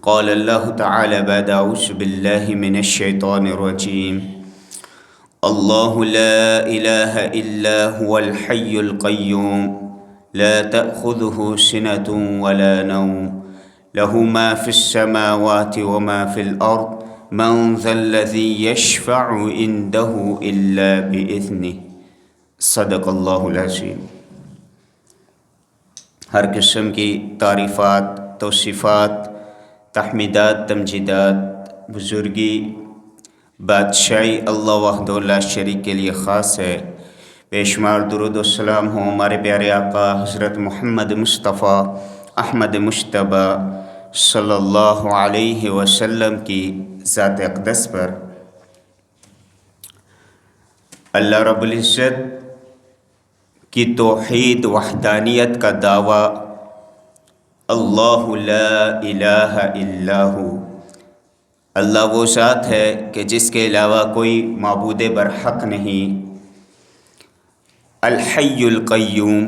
قال اللہ تعالی بعد اعوذ باللہ من الشیطان الرجیم اللہ لا الہ الا هو الحی القیوم لا تأخذه سنة ولا نوم له ما في السماوات وما في الأرض من ذا الذي يشفع عنده إلا بإذنه صدق اللہ العظیم۔ ہر قسم کی تعریفات، توصیفات، تحمیدات، تمجیدات، بزرگی، بادشاہی اللہ وحدہ لا شریک کے لیے خاص ہے۔ بے شمار درود و سلام ہوں ہمارے پیارے آقا حضرت محمد مصطفیٰ احمد مجتبیٰ صلی اللہ علیہ وسلم کی ذات اقدس پر۔ اللہ رب العزت کی توحید وحدانیت کا دعویٰ، اللہ لا الہ الا ہو، اللہ وہ ذات ہے کہ جس کے علاوہ کوئی معبود برحق نہیں۔ الحی القیوم،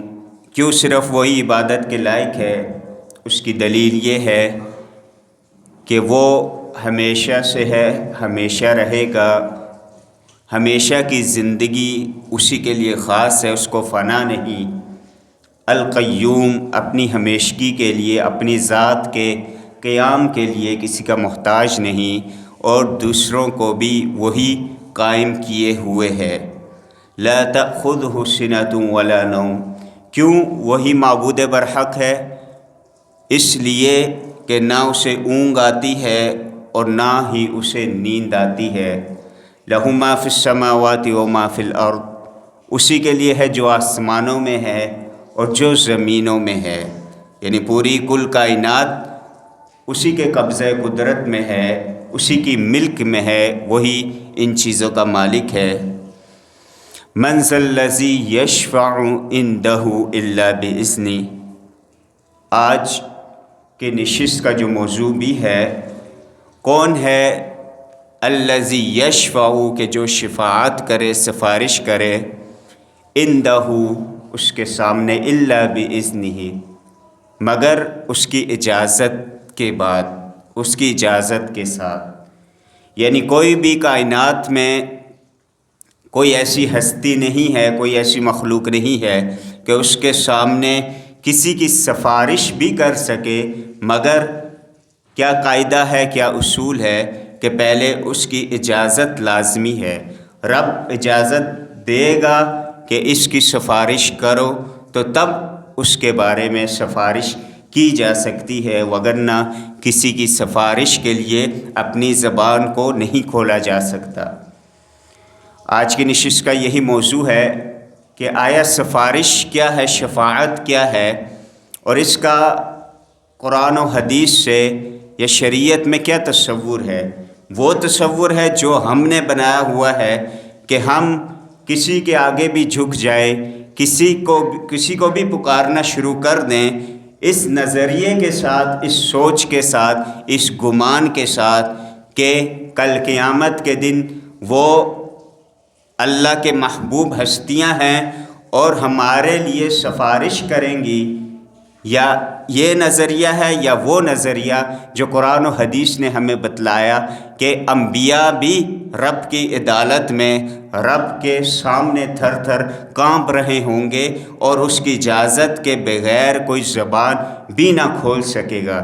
کیوں صرف وہی عبادت کے لائق ہے؟ اس کی دلیل یہ ہے کہ وہ ہمیشہ سے ہے، ہمیشہ رہے گا، ہمیشہ کی زندگی اسی کے لیے خاص ہے، اس کو فنا نہیں۔ القیوم، اپنی ہمیشگی کے لیے، اپنی ذات کے قیام کے لیے کسی کا محتاج نہیں، اور دوسروں کو بھی وہی قائم کیے ہوئے ہے۔ لا تأخذہ سنۃ ولا نوم، کیوں وہی معبود برحق ہے؟ اس لیے کہ نہ اسے اونگ آتی ہے اور نہ ہی اسے نیند آتی ہے۔ لہ ما فی السماوات و ما فی الارض، اسی کے لیے ہے جو آسمانوں میں ہے اور جو زمینوں میں ہے، یعنی پوری کل کائنات اسی کے قبضہ قدرت میں ہے، اسی کی ملک میں ہے، وہی ان چیزوں کا مالک ہے۔ من ذا الذی یشفع عندہ الا باذنہ، آج کے نشست کا جو موضوع بھی ہے، کون ہے الذی یشفع، کہ جو شفاعت کرے، سفارش کرے، عندہ، اس کے سامنے، الا باذنہ، مگر اس کی اجازت کے بعد، اس کی اجازت کے ساتھ۔ یعنی کوئی بھی کائنات میں کوئی ایسی ہستی نہیں ہے، کوئی ایسی مخلوق نہیں ہے کہ اس کے سامنے کسی کی سفارش بھی کر سکے، مگر کیا قاعدہ ہے، کیا اصول ہے کہ پہلے اس کی اجازت لازمی ہے۔ رب اجازت دے گا کہ اس کی سفارش کرو تو تب اس کے بارے میں سفارش کی جا سکتی ہے، وگرنہ کسی کی سفارش کے لیے اپنی زبان کو نہیں کھولا جا سکتا۔ آج کی نشست کا یہی موضوع ہے کہ آیا سفارش کیا ہے، شفاعت کیا ہے، اور اس کا قرآن و حدیث سے یا شریعت میں کیا تصور ہے؟ وہ تصور ہے جو ہم نے بنایا ہوا ہے کہ ہم کسی کے آگے بھی جھک جائیں، کسی کو بھی پکارنا شروع کر دیں، اس نظریے کے ساتھ، اس سوچ کے ساتھ، اس گمان کے ساتھ کہ کل قیامت کے دن وہ اللہ کے محبوب ہستیاں ہیں اور ہمارے لیے سفارش کریں گی۔ یا یہ نظریہ ہے یا وہ نظریہ جو قرآن و حدیث نے ہمیں بتلایا کہ انبیاء بھی رب کی عدالت میں رب کے سامنے تھر تھر کانپ رہے ہوں گے اور اس کی اجازت کے بغیر کوئی زبان بھی نہ کھول سکے گا۔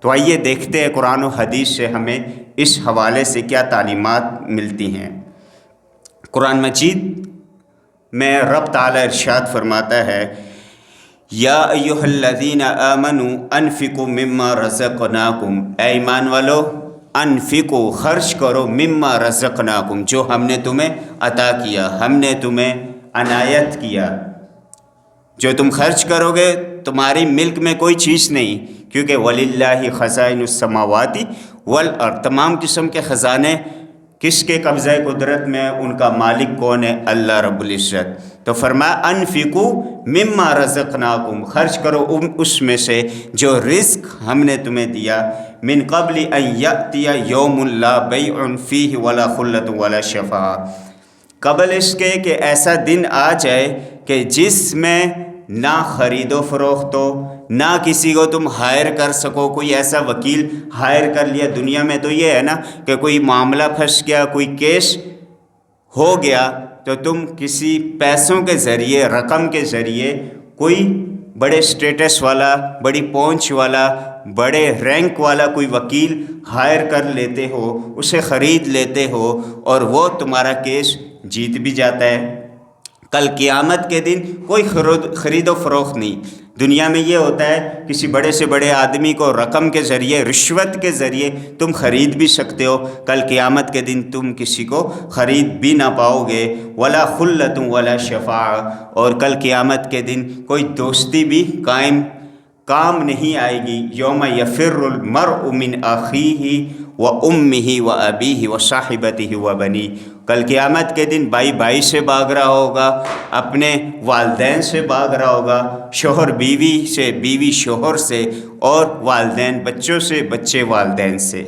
تو آئیے دیکھتے ہیں قرآن و حدیث سے ہمیں اس حوالے سے کیا تعلیمات ملتی ہیں۔ قرآن مجید میں رب تعالی ارشاد فرماتا ہے، یا ایھا الذین آمنوا انفقوا مما رزقناکم، اے ایمان والو، انفقوا، خرچ کرو، مما رزقناکم، جو ہم نے تمہیں عطا کیا، ہم نے تمہیں عنایت کیا۔ جو تم خرچ کرو گے تمہاری ملک میں کوئی چیز نہیں، کیونکہ وَلِلَّهِ خَزَائِنُ السَّمَاوَاتِ وَالْأَرْضِ، تمام قسم کے خزانے کس کے قبضہ قدرت میں، ان کا مالک کون ہے؟ اللہ رب العزت۔ تو فرمایا انفقوا مما رزقناکم، خرچ کرو اس میں سے جو رزق ہم نے تمہیں دیا، من قبل ان یأتی یوم لا بیع فیہ ولا خلۃ ولا شفاعہ، قبل اس کے کہ ایسا دن آ جائے کہ جس میں نہ خرید و فروخت ہو، نہ کسی کو تم ہائر کر سکو، کوئی ایسا وکیل ہائر کر لیا۔ دنیا میں تو یہ ہے نا کہ کوئی معاملہ پھنس گیا، کوئی کیس ہو گیا، تو تم کسی پیسوں کے ذریعے، رقم کے ذریعے کوئی بڑے سٹیٹس والا، بڑی پہنچ والا، بڑے رینک والا کوئی وکیل ہائر کر لیتے ہو، اسے خرید لیتے ہو، اور وہ تمہارا کیس جیت بھی جاتا ہے۔ کل قیامت کے دن کوئی خرید و فروخت نہیں۔ دنیا میں یہ ہوتا ہے، کسی بڑے سے بڑے آدمی کو رقم کے ذریعے، رشوت کے ذریعے تم خرید بھی سکتے ہو، کل قیامت کے دن تم کسی کو خرید بھی نہ پاؤ گے۔ ولا خلۃ ولا شفاعہ، اور کل قیامت کے دن کوئی دوستی بھی کام نہیں آئے گی۔ یوم یفر المرء من اخیہ و امہ و ابیہ و صاحبتہ و بنیہ، کل قیامت کے دن بھائی بھائی سے بھاگ رہا ہوگا، اپنے والدین سے بھاگ رہا ہوگا، شوہر بیوی سے، بیوی شوہر سے، اور والدین بچوں سے، بچے والدین سے۔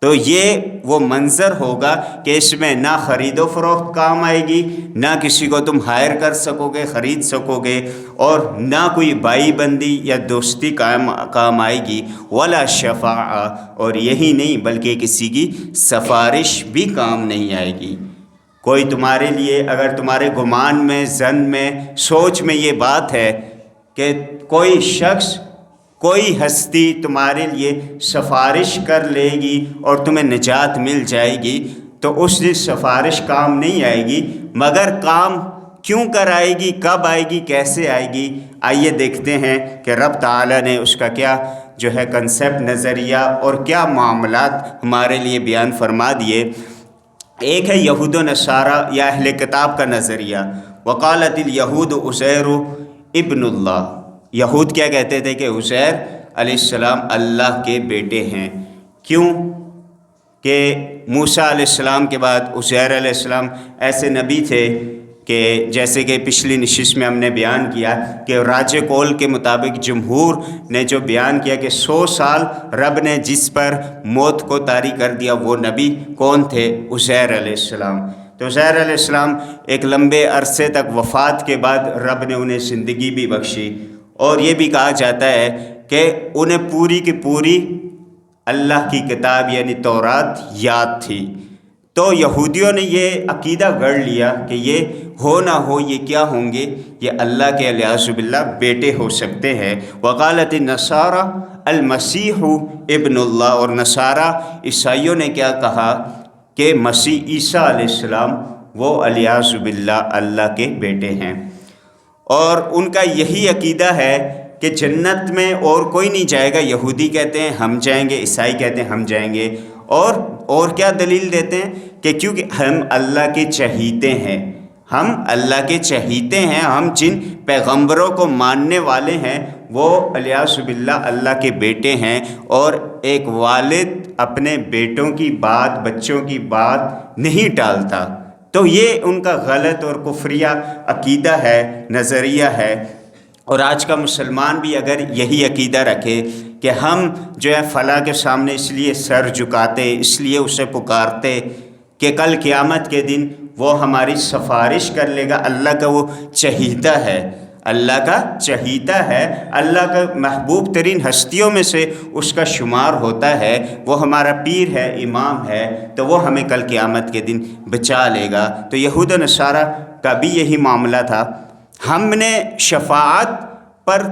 تو یہ وہ منظر ہوگا کہ اس میں نہ خرید و فروخت کام آئے گی، نہ کسی کو تم ہائر کر سکو گے، خرید سکو گے، اور نہ کوئی بھائی بندی یا دوستی کام آئے گی۔ ولا شفاعہ، اور یہی نہیں بلکہ کسی کی سفارش بھی کام نہیں آئے گی۔ کوئی تمہارے لیے، اگر تمہارے گمان میں، ظن میں، سوچ میں یہ بات ہے کہ کوئی شخص، کوئی ہستی تمہارے لیے سفارش کر لے گی اور تمہیں نجات مل جائے گی، تو اس کی سفارش کام نہیں آئے گی، مگر کام کیوں کر آئے گی، کب آئے گی، کیسے آئے گی؟ آئیے دیکھتے ہیں کہ رب تعالیٰ نے اس کا کیا جو ہے کنسیپٹ، نظریہ اور کیا معاملات ہمارے لیے بیان فرما دیے۔ ایک ہے یہود و نصارہ یا اہل کتاب کا نظریہ۔ وقالت الیہود عزیر ابن اللہ، یہود کیا کہتے تھے کہ عزیر علیہ السلام اللہ کے بیٹے ہیں۔ کیوں؟ کہ موسیٰ علیہ السلام کے بعد عزیر علیہ السلام ایسے نبی تھے کہ جیسے کہ پچھلی نشست میں ہم نے بیان کیا کہ راج قول کے مطابق جمہور نے جو بیان کیا کہ 100 سال رب نے جس پر موت کو طاری کر دیا، وہ نبی کون تھے؟ عزیر علیہ السلام۔ تو عزیر علیہ السلام ایک لمبے عرصے تک، وفات کے بعد رب نے انہیں زندگی بھی بخشی، اور یہ بھی کہا جاتا ہے کہ انہیں پوری کی پوری اللہ کی کتاب یعنی تورات یاد تھی۔ تو یہودیوں نے یہ عقیدہ گڑھ لیا کہ یہ ہو نہ ہو، یہ کیا ہوں گے؟ یہ اللہ کے والعیاذ باللہ بیٹے ہو سکتے ہیں۔ وقالت النصارى المسیح ابن اللہ، اور نصارہ عیسائیوں نے کیا کہا کہ مسیح عیسیٰ علیہ السلام وہ والعیاذ باللہ اللہ کے بیٹے ہیں۔ اور ان کا یہی عقیدہ ہے کہ جنت میں اور کوئی نہیں جائے گا۔ یہودی کہتے ہیں ہم جائیں گے، عیسائی کہتے ہیں ہم جائیں گے، اور کیا دلیل دیتے ہیں کہ کیونکہ ہم اللہ کے چہیتے ہیں، ہم اللہ کے چہیتے ہیں، ہم جن پیغمبروں کو ماننے والے ہیں وہ والعیاذ باللہ اللہ کے بیٹے ہیں، اور ایک والد اپنے بیٹوں کی بات، بچوں کی بات نہیں ٹالتا۔ تو یہ ان کا غلط اور کفریہ عقیدہ ہے، نظریہ ہے۔ اور آج کا مسلمان بھی اگر یہی عقیدہ رکھے کہ ہم جو ہے فلاں کے سامنے اس لیے سر جھکاتے، اس لیے اسے پکارتے کہ کل قیامت کے دن وہ ہماری سفارش کر لے گا، اللہ کا وہ چہیتا ہے، اللہ کا چہیتا ہے، اللہ کا محبوب ترین ہستیوں میں سے اس کا شمار ہوتا ہے، وہ ہمارا پیر ہے، امام ہے، تو وہ ہمیں کل قیامت کے دن بچا لے گا۔ تو یہود و نصارہ کا بھی یہی معاملہ تھا۔ ہم نے شفاعت پر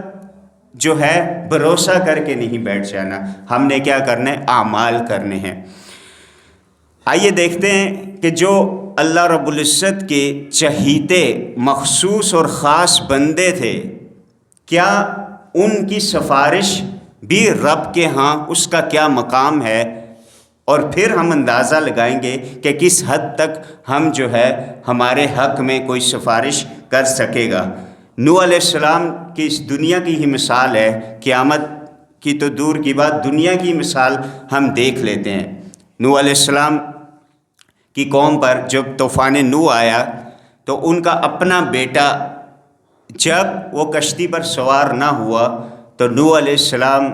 جو ہے بھروسہ کر کے نہیں بیٹھ جانا، ہم نے کیا کرنا ہے؟ اعمال کرنے ہیں۔ آئیے دیکھتے ہیں کہ جو اللہ رب العزت کے چہیتے مخصوص اور خاص بندے تھے، کیا ان کی سفارش بھی رب کے ہاں اس کا کیا مقام ہے؟ اور پھر ہم اندازہ لگائیں گے کہ کس حد تک ہم جو ہے ہمارے حق میں کوئی سفارش کر سکے گا۔ نوح علیہ السلام کی اس دنیا کی ہی مثال ہے، قیامت کی تو دور کی بات، دنیا کی مثال ہم دیکھ لیتے ہیں۔ نوح علیہ السلام کی قوم پر جب طوفان نوح آیا تو ان کا اپنا بیٹا جب وہ کشتی پر سوار نہ ہوا تو نوح علیہ السلام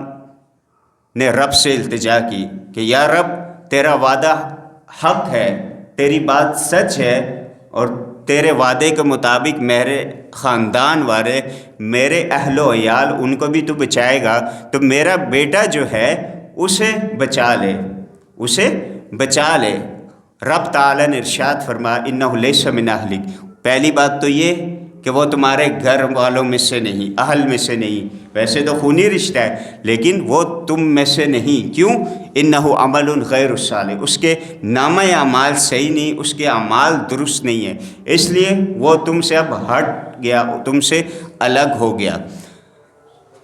نے رب سے التجا کی کہ یا رب، تیرا وعدہ حق ہے، تیری بات سچ ہے، اور تیرے وعدے کے مطابق میرے خاندان والے، میرے اہل و عیال، ان کو بھی تو بچائے گا، تو میرا بیٹا جو ہے اسے بچا لے، اسے بچا لے۔ رب تعالیٰ نے ارشاد فرمایا انہ لیس من اہلک، پہلی بات تو یہ کہ وہ تمہارے گھر والوں میں سے نہیں، اہل میں سے نہیں، ویسے تو خونی رشتہ ہے لیکن وہ تم میں سے نہیں۔ کیوں؟ انہ عمل غیر صالح، اس کے نامہ اعمال صحیح نہیں، اس کے اعمال درست نہیں ہیں، اس لیے وہ تم سے اب ہٹ گیا، تم سے الگ ہو گیا۔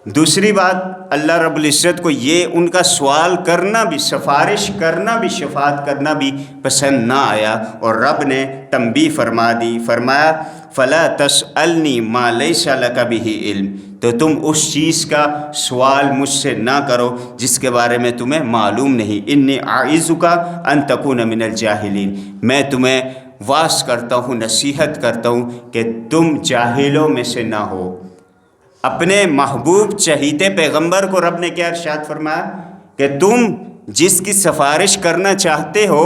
دوسری بات، اللہ رب العزت کو یہ ان کا سوال کرنا بھی، سفارش کرنا بھی، شفاعت کرنا بھی پسند نہ آیا، اور رب نے تنبیہ فرما دی، فرمایا فلا تسألنی ما لیس لک بہ علم، تو تم اس چیز کا سوال مجھ سے نہ کرو جس کے بارے میں تمہیں معلوم نہیں۔ انی اعظک ان تکون من الجاہلین، میں تمہیں واعظ کرتا ہوں، نصیحت کرتا ہوں کہ تم جاہلوں میں سے نہ ہو۔ اپنے محبوب چہیتے پیغمبر کو رب نے کیا ارشاد فرمایا کہ تم جس کی سفارش کرنا چاہتے ہو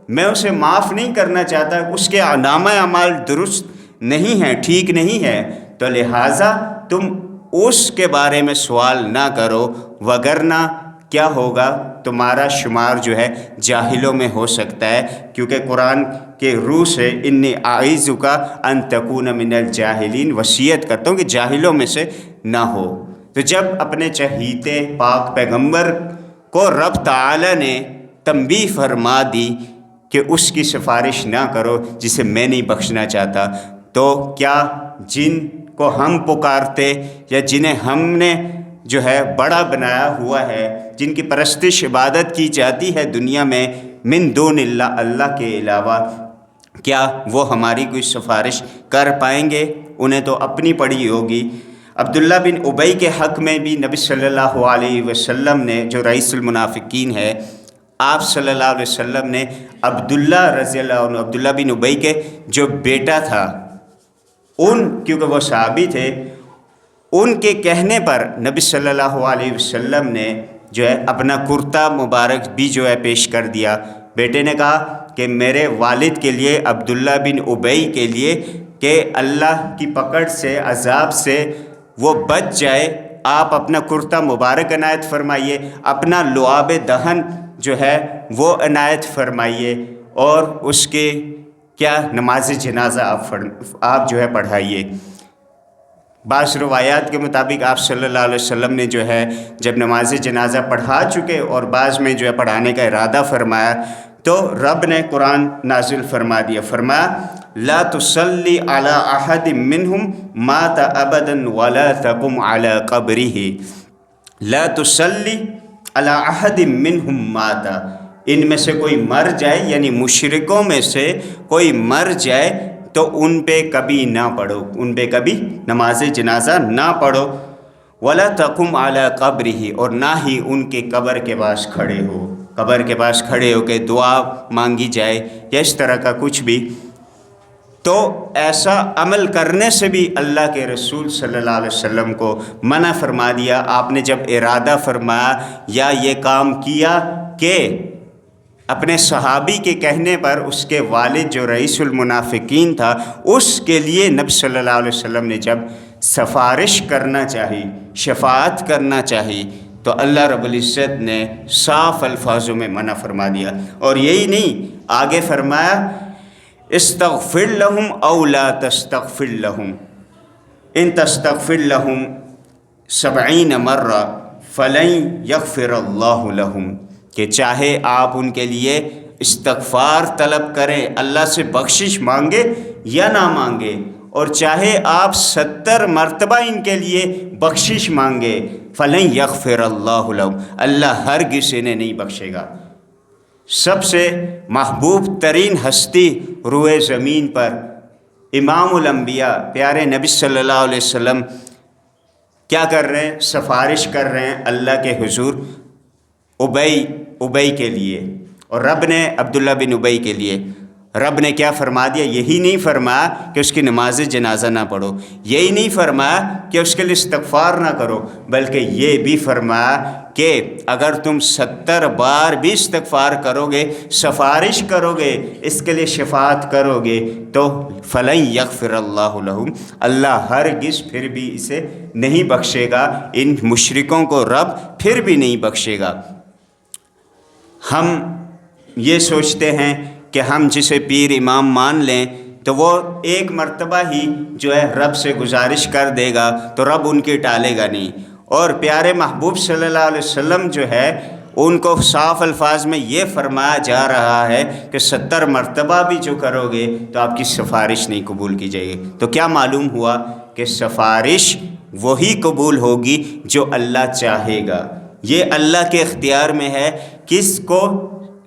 میں اسے معاف نہیں کرنا چاہتا، اس کے نامہ اعمال درست نہیں ہیں، ٹھیک نہیں ہے، تو لہٰذا تم اس کے بارے میں سوال نہ کرو، وگرنہ کیا ہوگا، تمہارا شمار جو ہے جاہلوں میں ہو سکتا ہے، کیونکہ قرآن کے روح سے انی اعظک ان تکون من الجاہلین، وصیت کرتا ہوں کہ جاہلوں میں سے نہ ہو۔ تو جب اپنے چہیتے پاک پیغمبر کو رب تعالی نے تنبیہ فرما دی کہ اس کی سفارش نہ کرو جسے میں نہیں بخشنا چاہتا، تو کیا جن کو ہم پکارتے یا جنہیں ہم نے جو ہے بڑا بنایا ہوا ہے، جن کی پرستش عبادت کی جاتی ہے دنیا میں من دون اللہ، اللہ کے علاوہ، کیا وہ ہماری کوئی سفارش کر پائیں گے؟ انہیں تو اپنی پڑی ہوگی۔ عبداللہ بن ابی کے حق میں بھی نبی صلی اللہ علیہ وسلم نے، جو رئیس المنافقین ہے، آپ صلی اللہ علیہ وسلم نے عبداللہ رضی اللہ عنہ، عبداللہ بن ابی کے جو بیٹا تھا، کیونکہ وہ صحابی تھے، ان کے کہنے پر نبی صلی اللہ علیہ وسلم نے جو ہے اپنا کرتا مبارک بھی جو ہے پیش کر دیا۔ بیٹے نے کہا کہ میرے والد کے لیے، عبداللہ بن ابی کے لیے، کہ اللہ کی پکڑ سے، عذاب سے وہ بچ جائے، آپ اپنا کرتا مبارک عنایت فرمائیے، اپنا لعاب دہن جو ہے وہ عنایت فرمائیے، اور اس کے کیا نماز جنازہ آپ جو ہے پڑھائیے۔ بعض روایات کے مطابق آپ صلی اللہ علیہ وسلم نے جو ہے جب نماز جنازہ پڑھا چکے اور بعض میں جو ہے پڑھانے کا ارادہ فرمایا، تو رب نے قرآن نازل فرما دیا، فرمایا لا تصلی علی احد منہم مات ابدا ولا تقم علی قبرہ، لا تصلی علی احد منہم مات، ان میں سے کوئی مر جائے، یعنی مشرکوں میں سے کوئی مر جائے تو ان پہ کبھی نہ پڑھو، ان پہ کبھی نماز جنازہ نہ پڑھو، ولا تقم علی قبرہ، اور نہ ہی ان کے قبر کے پاس کھڑے ہو، قبر کے پاس کھڑے ہو کے دعا مانگی جائے یا اس طرح کا کچھ بھی۔ تو ایسا عمل کرنے سے بھی اللہ کے رسول صلی اللہ علیہ وسلم کو منع فرما دیا۔ آپ نے جب ارادہ فرمایا یا یہ کام کیا کہ اپنے صحابی کے کہنے پر اس کے والد جو رئیس المنافقین تھا، اس کے لیے نبی صلی اللہ علیہ وسلم نے جب سفارش کرنا چاہی، شفاعت کرنا چاہی، تو اللہ رب العزت نے صاف الفاظوں میں منع فرما دیا۔ اور یہی نہیں، آگے فرمایا استغفر لہم او لا تستغفر لہم ان تستغفر لہم 70 مرہ فلن یغفر اللہ لہم، کہ چاہے آپ ان کے لیے استغفار طلب کریں، اللہ سے بخشش مانگے یا نہ مانگے، اور چاہے آپ 70 مرتبہ ان کے لیے بخشش مانگے، فلن یغفر اللہ لہم، اللہ ہرگز انہیں نہیں بخشے گا۔ سب سے محبوب ترین ہستی روئے زمین پر امام الانبیاء پیارے نبی صلی اللہ علیہ وسلم کیا کر رہے ہیں؟ سفارش کر رہے ہیں اللہ کے حضور ابی کے لیے، اور رب نے عبداللہ بن ابی کے لیے، رب نے کیا فرما دیا؟ یہی نہیں فرمایا کہ اس کی نماز جنازہ نہ پڑھو، یہی نہیں فرمایا کہ اس کے لیے استغفار نہ کرو، بلکہ یہ بھی فرمایا کہ اگر تم 70 بار بھی استغفار کرو گے، سفارش کرو گے، اس کے لیے شفاعت کرو گے، تو فلن یغفر اللہ لہم، اللہ ہرگز پھر بھی اسے نہیں بخشے گا، ان مشرکوں کو رب پھر بھی نہیں بخشے گا۔ ہم یہ سوچتے ہیں کہ ہم جسے پیر امام مان لیں تو وہ ایک مرتبہ ہی جو ہے رب سے گزارش کر دے گا تو رب ان کی ٹالے گا نہیں، اور پیارے محبوب صلی اللہ علیہ وسلم جو ہے ان کو صاف الفاظ میں یہ فرمایا جا رہا ہے کہ 70 مرتبہ بھی جو کرو گے تو آپ کی سفارش نہیں قبول کی جائے گی۔ تو کیا معلوم ہوا کہ سفارش وہی قبول ہوگی جو اللہ چاہے گا، یہ اللہ کے اختیار میں ہے کس کو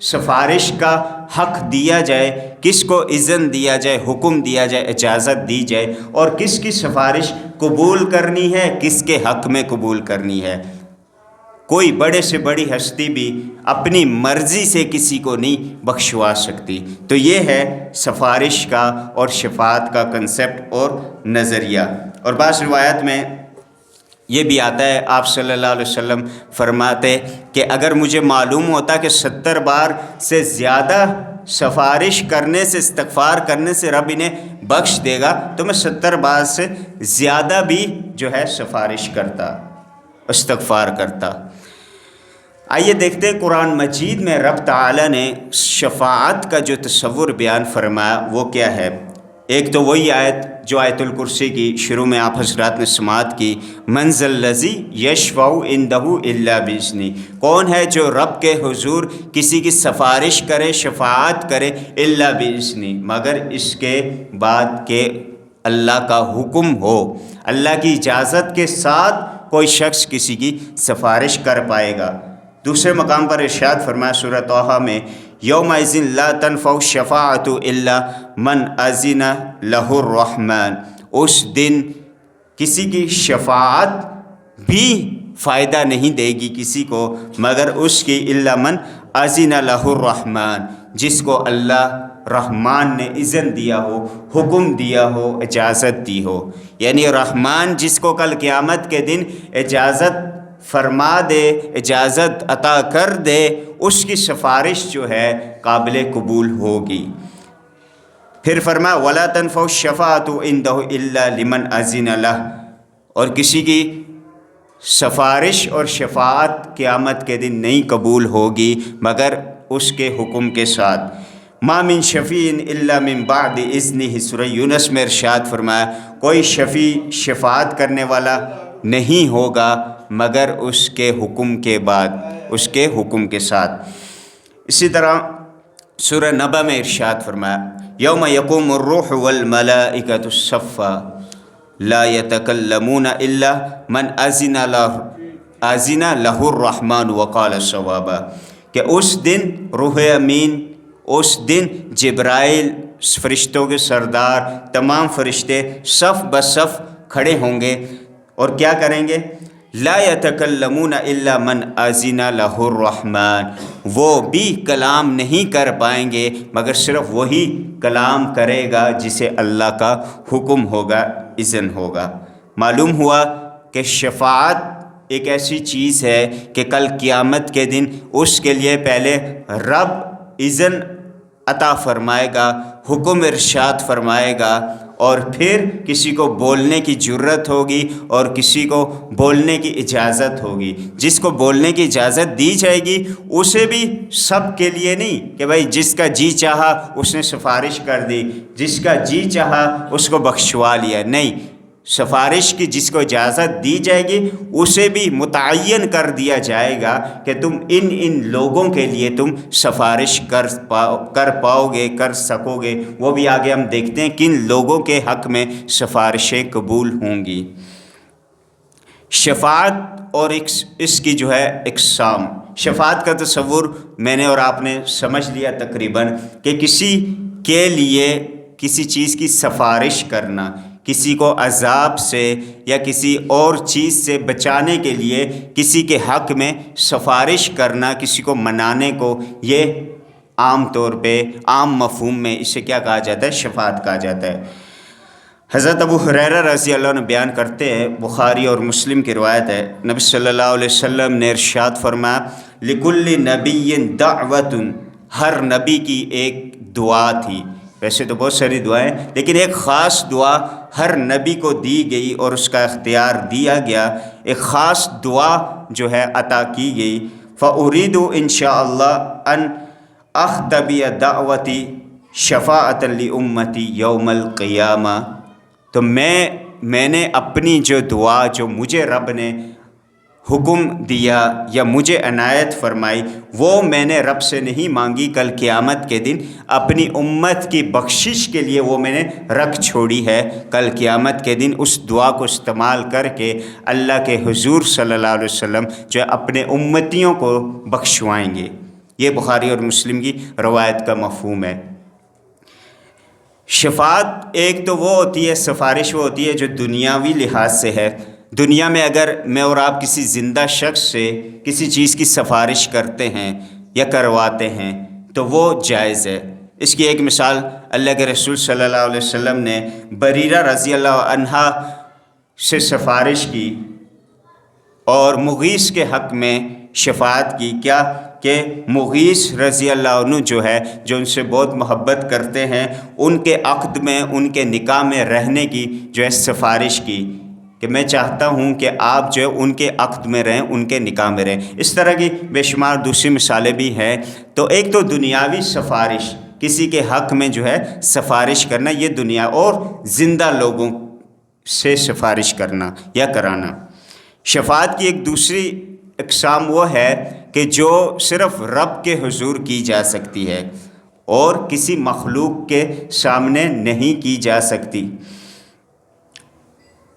سفارش کا حق دیا جائے، کس کو اذن دیا جائے، حکم دیا جائے، اجازت دی جائے، اور کس کی سفارش قبول کرنی ہے، کس کے حق میں قبول کرنی ہے۔ کوئی بڑے سے بڑی ہستی بھی اپنی مرضی سے کسی کو نہیں بخشوا سکتی۔ تو یہ ہے سفارش کا اور شفاعت کا کنسپٹ اور نظریہ۔ اور بعض روایت میں یہ بھی آتا ہے، آپ صلی اللہ علیہ وسلم فرماتے کہ اگر مجھے معلوم ہوتا کہ 70 بار سے زیادہ سفارش کرنے سے، استغفار کرنے سے رب انہیں بخش دے گا تو میں 70 بار سے زیادہ بھی جو ہے سفارش کرتا، استغفار کرتا۔ آئیے دیکھتے ہیں قرآن مجید میں رب تعالیٰ نے شفاعت کا جو تصور بیان فرمایا وہ کیا ہے۔ ایک تو وہی آیت جو آیت الکرسی کی شروع میں آپ حضرات نے سماعت کی، من ذا الذی یشفع عندہ الا باذنہ، کون ہے جو رب کے حضور کسی کی سفارش کرے، شفاعت کرے، الا باذنہ، مگر اس کے بعد کہ اللہ کا حکم ہو، اللہ کی اجازت کے ساتھ کوئی شخص کسی کی سفارش کر پائے گا۔ دوسرے مقام پر ارشاد فرمایا سورہ طٰہٰ میں، یومئذ لا تنفع الشفاعۃ الا من اذن لہ الرحمن، اس دن کسی کی شفاعت بھی فائدہ نہیں دے گی کسی کو مگر اس کی الا من اذن لہ الرحمن، جس کو اللہ رحمان نے اذن دیا ہو، حکم دیا ہو، اجازت دی ہو۔ یعنی رحمان جس کو کل قیامت کے دن اجازت فرما دے، اجازت عطا کر دے، اس کی سفارش جو ہے قابل قبول ہوگی۔ پھر فرمایا وَلَا تَنْفَعُ الشَّفَاعَةُ عِنْدَهُ إِلَّا لِمَنْ أَذِنَ لَهُ، اور کسی کی سفارش اور شفاعت قیامت کے دن نہیں قبول ہوگی مگر اس کے حکم کے ساتھ۔ مَا مِن شَفِيعٍ إِلَّا مِن بَعْدِ إِذْنِهِ، سورہ یونس میں ارشاد فرمایا کوئی شفیع شفاعت کرنے والا نہیں ہوگا مگر اس کے حکم کے بعد، اس کے حکم کے ساتھ۔ اسی طرح سورہ نبا میں ارشاد فرمایا یوم یقوم الروح والملائکۃ صفا لا یتکلمون الا من اذن لہ الرحمن وقال صوابا، کہ اس دن روح امین، اس دن جبرائیل فرشتوں کے سردار، تمام فرشتے صف بصف کھڑے ہوں گے اور کیا کریں گے؟ لا یتکلمون الا من اذن لہ الرحمن، وہ بھی کلام نہیں کر پائیں گے مگر صرف وہی کلام کرے گا جسے اللہ کا حکم ہوگا، اذن ہوگا۔ معلوم ہوا کہ شفاعت ایک ایسی چیز ہے کہ کل قیامت کے دن اس کے لیے پہلے رب اذن عطا فرمائے گا، حکم ارشاد فرمائے گا، اور پھر کسی کو بولنے کی جرت ہوگی اور کسی کو بولنے کی اجازت ہوگی۔ جس کو بولنے کی اجازت دی جائے گی اسے بھی سب کے لیے نہیں کہ بھائی جس کا جی چاہا اس نے سفارش کر دی، جس کا جی چاہا اس کو بخشوا لیا، نہیں، سفارش کی جس کو اجازت دی جائے گی اسے بھی متعین کر دیا جائے گا کہ تم ان لوگوں کے لیے تم سفارش کر پاؤ گے، کر سکو گے۔ وہ بھی آگے ہم دیکھتے ہیں کن لوگوں کے حق میں سفارشیں قبول ہوں گی۔ شفاعت اور اس کی جو ہے اقسام، شفاعت کا تصور میں نے اور آپ نے سمجھ لیا تقریباً کہ کسی کے لیے کسی چیز کی سفارش کرنا، کسی کو عذاب سے یا کسی اور چیز سے بچانے کے لیے کسی کے حق میں سفارش کرنا، کسی کو منانے کو، یہ عام طور پہ عام مفہوم میں اسے کیا کہا جاتا ہے؟ شفاعت کہا جاتا ہے۔ حضرت ابو ہریرہ رضی اللہ عنہ بیان کرتے ہیں، بخاری اور مسلم کی روایت ہے، نبی صلی اللہ علیہ وسلم نے ارشاد فرمایا لکل نبی دعوت، ہر نبی کی ایک دعا تھی۔ ویسے تو بہت ساری دعائیں، لیکن ایک خاص دعا ہر نبی کو دی گئی اور اس کا اختیار دیا گیا، ایک خاص دعا جو ہے عطا کی گئی۔ فَأُرِيدُ إِن شاء اللَّهُ أَنْ أَخْتَبِيَ دَعْوَتِي شَفَاعَةً لِأُمَّتِي يَوْمَ الْقِيَامَةِ، تو میں نے اپنی جو دعا جو مجھے رب نے حکم دیا یا مجھے عنایت فرمائی، وہ میں نے رب سے نہیں مانگی، کل قیامت کے دن اپنی امت کی بخشش کے لیے وہ میں نے رکھ چھوڑی ہے۔ کل قیامت کے دن اس دعا کو استعمال کر کے اللہ کے حضور صلی اللہ علیہ وسلم جو اپنے امتیوں کو بخشوائیں گے۔ یہ بخاری اور مسلم کی روایت کا مفہوم ہے۔ شفاعت ایک تو وہ ہوتی ہے، سفارش وہ ہوتی ہے جو دنیاوی لحاظ سے ہے۔ دنیا میں اگر میں اور آپ کسی زندہ شخص سے کسی چیز کی سفارش کرتے ہیں یا کرواتے ہیں تو وہ جائز ہے۔ اس کی ایک مثال اللہ کے رسول صلی اللہ علیہ وسلم نے بریرہ رضی اللہ عنہا سے سفارش کی اور مغیث کے حق میں شفاعت کی۔ کیا کہ مغیث رضی اللہ عنہ جو ہے، جو ان سے بہت محبت کرتے ہیں، ان کے عقد میں، ان کے نکاح میں رہنے کی جو ہے سفارش کی کہ میں چاہتا ہوں کہ آپ جو ہے ان کے عقد میں رہیں، ان کے نکاح میں رہیں۔ اس طرح کی بے شمار دوسری مثالیں بھی ہیں۔ تو ایک تو دنیاوی سفارش، کسی کے حق میں جو ہے سفارش کرنا، یہ دنیا، اور زندہ لوگوں سے سفارش کرنا یا کرانا۔ شفاعت کی ایک دوسری اقسام وہ ہے کہ جو صرف رب کے حضور کی جا سکتی ہے اور کسی مخلوق کے سامنے نہیں کی جا سکتی۔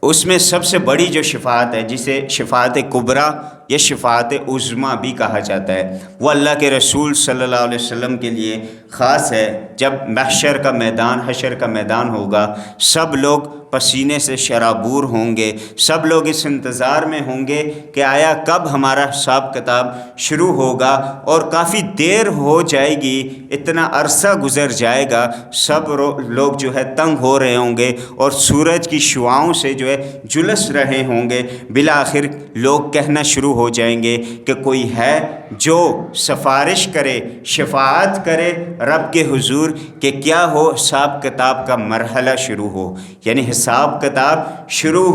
اس میں سب سے بڑی جو شفاعت ہے، جسے شفاعت کبریٰ یا شفاعت عظمیٰ بھی کہا جاتا ہے، وہ اللہ کے رسول صلی اللہ علیہ وسلم کے لیے خاص ہے۔ جب محشر کا میدان، حشر کا میدان ہوگا، سب لوگ پسینے سے شرابور ہوں گے، سب لوگ اس انتظار میں ہوں گے کہ آیا کب ہمارا حساب کتاب شروع ہوگا، اور کافی دیر ہو جائے گی، اتنا عرصہ گزر جائے گا، سب لوگ جو ہے تنگ ہو رہے ہوں گے اور سورج کی شعاؤں سے جو ہے جلس رہے ہوں گے۔ بالآخر لوگ کہنا شروع ہو جائیں گے کہ کوئی ہے جو سفارش کرے، شفاعت کرے رب کے حضور کہ کیا ہو حساب کتاب کا مرحلہ شروع ہو۔ یعنی حساب کتاب شروع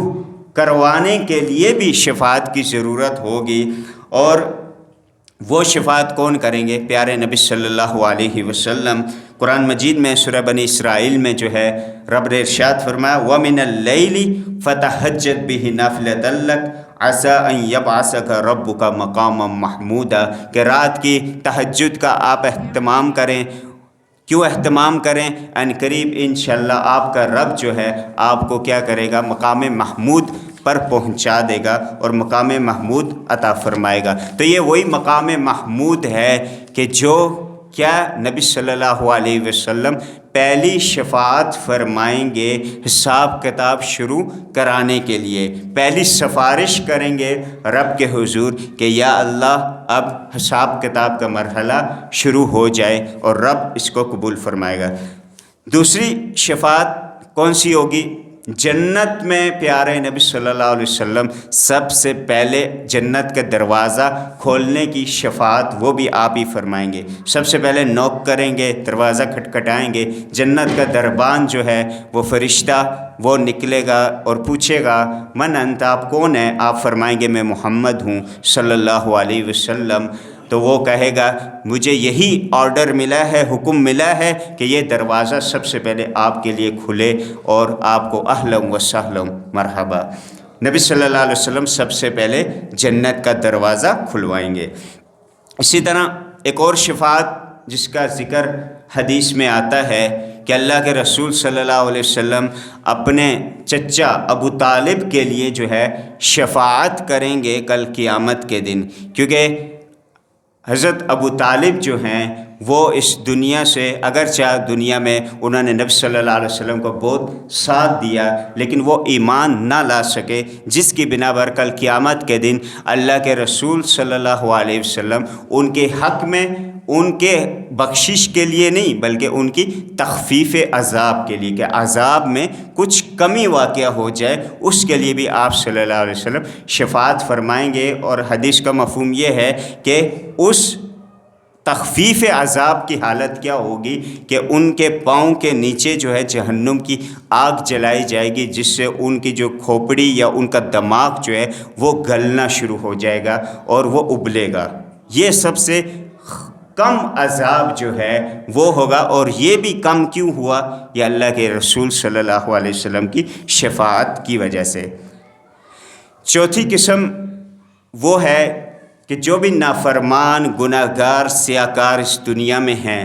کروانے کے لیے بھی شفاعت کی ضرورت ہوگی۔ اور وہ شفاعت کون کریں گے؟ پیارے نبی صلی اللہ علیہ وسلم۔ قرآن مجید میں سورہ بنی اسرائیل میں جو ہے رب نے ارشاد فرمایا وَمِنَ اللَّيْلِ فَتَہَجَّدْ بِهِ نَافِلَةً لَكَ عَسَىٰ أَن يَبْعَثَكَ رَبُّكَ مَقَامًا مَحْمُودًا، کہ رات کی تہجد کا آپ اہتمام کریں۔ کیوں اہتمام کریں؟ ان قریب انشاءاللہ آپ کا رب جو ہے آپ کو کیا کرے گا؟ مقام محمود پر پہنچا دے گا اور مقام محمود عطا فرمائے گا۔ تو یہ وہی مقام محمود ہے کہ جو کیا نبی صلی اللہ علیہ وسلم پہلی شفاعت فرمائیں گے حساب کتاب شروع کرانے کے لیے، پہلی سفارش کریں گے رب کے حضور کہ یا اللہ اب حساب کتاب کا مرحلہ شروع ہو جائے، اور رب اس کو قبول فرمائے گا۔ دوسری شفاعت کون سی ہوگی؟ جنت میں پیارے نبی صلی اللہ علیہ وسلم سب سے پہلے جنت کا دروازہ کھولنے کی شفاعت وہ بھی آپ ہی فرمائیں گے۔ سب سے پہلے نوک کریں گے، دروازہ کھٹکھٹائیں گے، جنت کا دربان جو ہے وہ فرشتہ وہ نکلے گا اور پوچھے گا من انت، آپ کون ہیں؟ آپ فرمائیں گے میں محمد ہوں صلی اللہ علیہ وسلم۔ تو وہ کہے گا مجھے یہی آرڈر ملا ہے، حکم ملا ہے کہ یہ دروازہ سب سے پہلے آپ کے لیے کھلے اور آپ کو اہلا و سہلا مرحبا۔ نبی صلی اللہ علیہ وسلم سب سے پہلے جنت کا دروازہ کھلوائیں گے۔ اسی طرح ایک اور شفاعت جس کا ذکر حدیث میں آتا ہے کہ اللہ کے رسول صلی اللہ علیہ وسلم اپنے چچا ابو طالب کے لیے جو ہے شفاعت کریں گے کل قیامت کے دن، کیونکہ حضرت ابو طالب جو ہیں وہ اس دنیا سے، اگرچہ دنیا میں انہوں نے نبی صلی اللہ علیہ وسلم کو بہت ساتھ دیا، لیکن وہ ایمان نہ لا سکے، جس کی بنا پر کل قیامت کے دن اللہ کے رسول صلی اللہ علیہ وسلم ان کے حق میں ان کے بخشش کے لیے نہیں بلکہ ان کی تخفیف عذاب کے لیے، کہ عذاب میں کچھ کمی واقع ہو جائے، اس کے لیے بھی آپ صلی اللہ علیہ وسلم شفاعت فرمائیں گے۔ اور حدیث کا مفہوم یہ ہے کہ اس تخفیف عذاب کی حالت کیا ہوگی کہ ان کے پاؤں کے نیچے جو ہے جہنم کی آگ جلائی جائے گی، جس سے ان کی جو کھوپڑی یا ان کا دماغ جو ہے وہ گلنا شروع ہو جائے گا اور وہ ابلے گا۔ یہ سب سے کم عذاب جو ہے وہ ہوگا، اور یہ بھی کم کیوں ہوا؟ یہ اللہ کے رسول صلی اللہ علیہ وسلم کی شفاعت کی وجہ سے۔ چوتھی قسم وہ ہے کہ جو بھی نافرمان، گناہ گار، سیاکار اس دنیا میں ہیں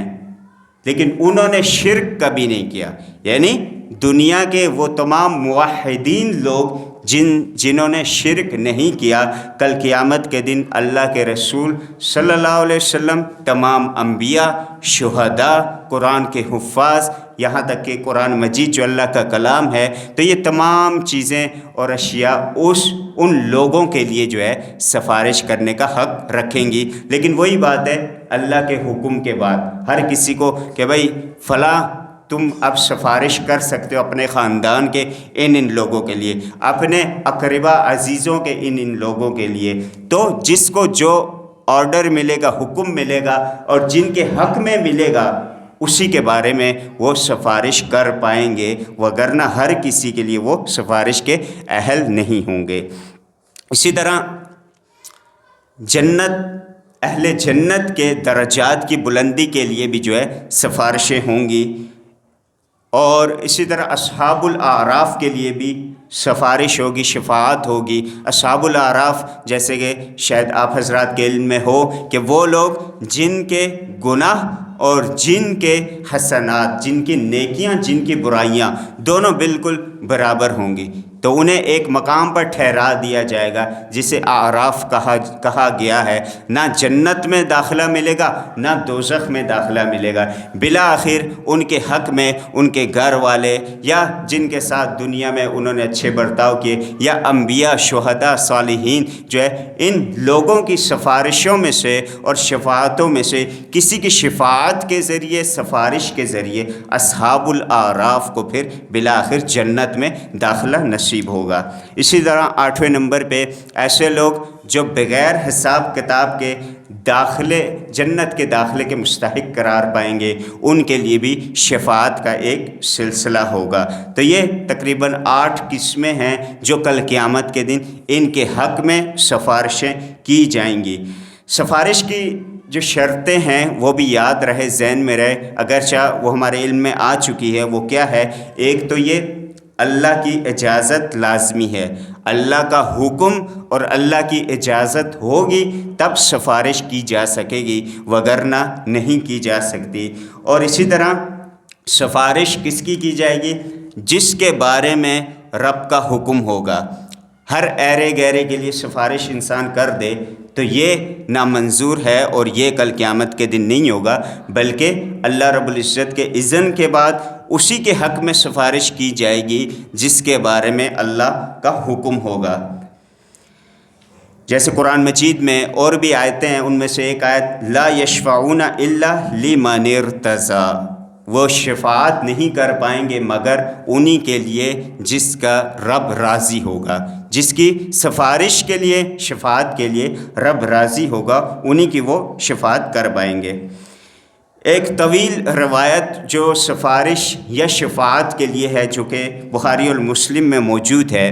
لیکن انہوں نے شرک کبھی نہیں کیا، یعنی دنیا کے وہ تمام موحدین لوگ جنہوں نے شرک نہیں کیا، کل قیامت کے دن اللہ کے رسول صلی اللہ علیہ وسلم، تمام انبیاء، شہداء، قرآن کے حفاظ، یہاں تک کہ قرآن مجید جو اللہ کا کلام ہے، تو یہ تمام چیزیں اور اشیاء ان لوگوں کے لیے جو ہے سفارش کرنے کا حق رکھیں گی۔ لیکن وہی بات ہے، اللہ کے حکم کے بعد ہر کسی کو کہ بھئی فلاں تم اب سفارش کر سکتے ہو اپنے خاندان کے ان لوگوں کے لیے، اپنے اقربا عزیزوں کے ان لوگوں کے لیے۔ تو جس کو جو آرڈر ملے گا، حکم ملے گا، اور جن کے حق میں ملے گا، اسی کے بارے میں وہ سفارش کر پائیں گے، وگرنہ ہر کسی کے لیے وہ سفارش کے اہل نہیں ہوں گے۔ اسی طرح اہل جنت کے درجات کی بلندی کے لیے بھی جو ہے سفارشیں ہوں گی، اور اسی طرح اصحاب الاعراف کے لیے بھی سفارش ہوگی، شفاعت ہوگی۔ اصحاب الاعراف جیسے کہ شاید آپ حضرات کے علم میں ہو کہ وہ لوگ جن کے گناہ اور جن کے حسنات، جن کی نیکیاں، جن کی برائیاں دونوں بالکل برابر ہوں گی، تو انہیں ایک مقام پر ٹھہرا دیا جائے گا جسے اعراف کہا گیا ہے۔ نہ جنت میں داخلہ ملے گا، نہ دوزخ میں داخلہ ملے گا، بالآخر ان کے حق میں ان کے گھر والے یا جن کے ساتھ دنیا میں انہوں نے اچھے برتاؤ کیے، یا انبیاء، شہداء، صالحین جو ہے، ان لوگوں کی سفارشوں میں سے اور شفاعتوں میں سے کسی کی شفاعت کے ذریعے، سفارش کے ذریعے اصحاب الاعراف کو پھر بالآخر جنت میں داخلہ نصیب ہوگا۔ اسی طرح 8ویں نمبر پہ ایسے لوگ جو بغیر حساب کتاب کے جنت کے داخلے کے مستحق قرار پائیں گے، ان کے لیے بھی شفاعت کا ایک سلسلہ ہوگا۔ تو یہ تقریباً 8 قسمیں ہیں جو کل قیامت کے دن ان کے حق میں سفارشیں کی جائیں گی۔ سفارش کی جو شرطیں ہیں وہ بھی یاد رہے، ذہن میں رہے، اگرچہ وہ ہمارے علم میں آ چکی ہے۔ وہ کیا ہے؟ ایک تو یہ اللہ کی اجازت لازمی ہے، اللہ کا حکم اور اللہ کی اجازت ہوگی تب سفارش کی جا سکے گی، وگرنہ نہیں کی جا سکتی۔ اور اسی طرح سفارش کس کی جائے گی؟ جس کے بارے میں رب کا حکم ہوگا۔ ہر ایرے گیرے کے لیے سفارش انسان کر دے تو یہ نامنظور ہے، اور یہ کل قیامت کے دن نہیں ہوگا، بلکہ اللہ رب العزت کے اذن کے بعد اسی کے حق میں سفارش کی جائے گی جس کے بارے میں اللہ کا حکم ہوگا۔ جیسے قرآن مجید میں اور بھی آیتیں ہیں، ان میں سے ایک آیت لا یشفعون الا لمن ارتضی، وہ شفاعت نہیں کر پائیں گے مگر انہی کے لیے جس کا رب راضی ہوگا، جس کی سفارش کے لیے، شفاعت کے لیے رب راضی ہوگا، انہی کی وہ شفاعت کر پائیں گے۔ ایک طویل روایت جو سفارش یا شفاعت کے لیے ہے، جو کہ بخاری اور مسلم میں موجود ہے،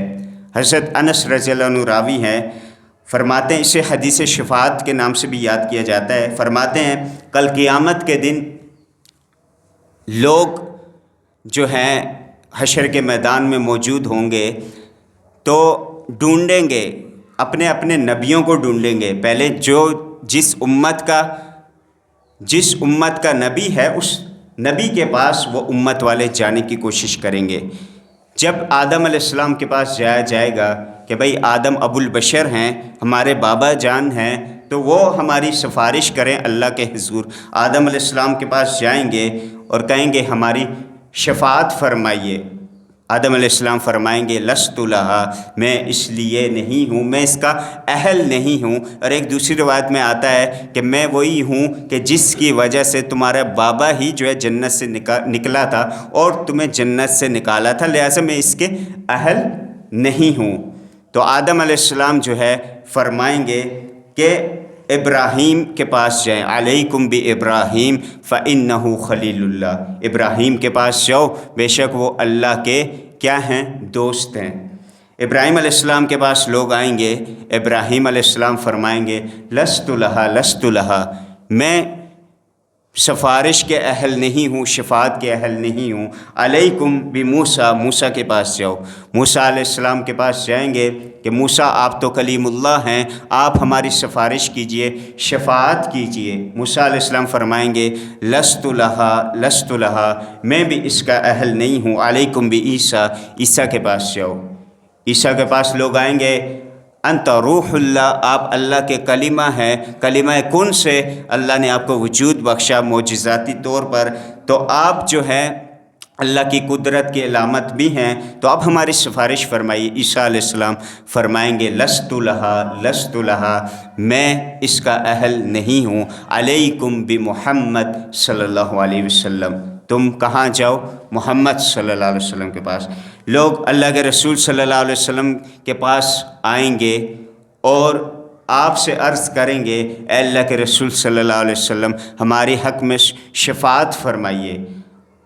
حضرت انس رضی اللہ عنہ راوی ہیں، فرماتے ہیں، اسے حدیث شفاعت کے نام سے بھی یاد کیا جاتا ہے، فرماتے ہیں کل قیامت کے دن لوگ جو ہیں حشر کے میدان میں موجود ہوں گے تو ڈھونڈیں گے، اپنے اپنے نبیوں کو ڈھونڈیں گے۔ پہلے جس امت کا نبی ہے، اس نبی کے پاس وہ امت والے جانے کی کوشش کریں گے۔ جب آدم علیہ السلام کے پاس جایا جائے گا کہ بھئی آدم ابو البشر ہیں، ہمارے بابا جان ہیں، تو وہ ہماری سفارش کریں اللہ کے حضور۔ آدم علیہ السلام کے پاس جائیں گے اور کہیں گے ہماری شفاعت فرمائیے۔ آدم علیہ السلام فرمائیں گے لست لہا، میں اس لیے نہیں ہوں، میں اس کا اہل نہیں ہوں۔ اور ایک دوسری روایت میں آتا ہے کہ میں وہی ہوں کہ جس کی وجہ سے تمہارا بابا ہی جو ہے جنت سے نکلا تھا اور تمہیں جنت سے نکالا تھا، لہٰذا میں اس کے اہل نہیں ہوں۔ تو آدم علیہ السلام جو ہے فرمائیں گے کہ ابراہیم کے پاس جائیں، علیکم بِإِبْرَاهِيمَ فَإِنَّهُ خلیل اللہ، ابراہیم کے پاس جاؤ، بے شک وہ اللہ کے کیا ہیں؟ دوست ہیں۔ ابراہیم علیہ السلام کے پاس لوگ آئیں گے، ابراہیم علیہ السلام فرمائیں گے لست لہا لست لہا، میں سفارش کے اہل نہیں ہوں، شفاعت کے اہل نہیں ہوں۔ علیکم بموسیٰ، موسیٰ کے پاس جاؤ، موسیٰ علیہ السلام کے پاس جائیں گے کہ موسیٰ آپ تو کلیم اللہ ہیں، آپ ہماری سفارش کیجئے، شفاعت کیجئے۔ موسیٰ علیہ السلام فرمائیں گے لست لہا لست لہا، میں بھی اس کا اہل نہیں ہوں۔ علیکم بعیسیٰ، عیسیٰ کے پاس جاؤ، عیسیٰ کے پاس لوگ آئیں گے، انت روح اللہ، آپ اللہ کے کلمہ ہیں، کلمہ کن سے اللہ نے آپ کو وجود بخشا معجزاتی طور پر، تو آپ جو ہے اللہ کی قدرت کی علامت بھی ہیں، تو اب ہماری سفارش فرمائیے۔ عیسیٰ علیہ السلام فرمائیں گے لست لہا لست لہا، میں اس کا اہل نہیں ہوں۔ علیکم بمحمد صلی اللہ علیہ وسلم، تم کہاں جاؤ؟ محمد صلی اللہ علیہ وسلم کے پاس۔ لوگ اللہ کے رسول صلی اللہ علیہ وسلم کے پاس آئیں گے اور آپ سے عرض کریں گے اے اللہ کے رسول صلی اللہ علیہ وسلم ہماری حق میں شفاعت فرمائیے۔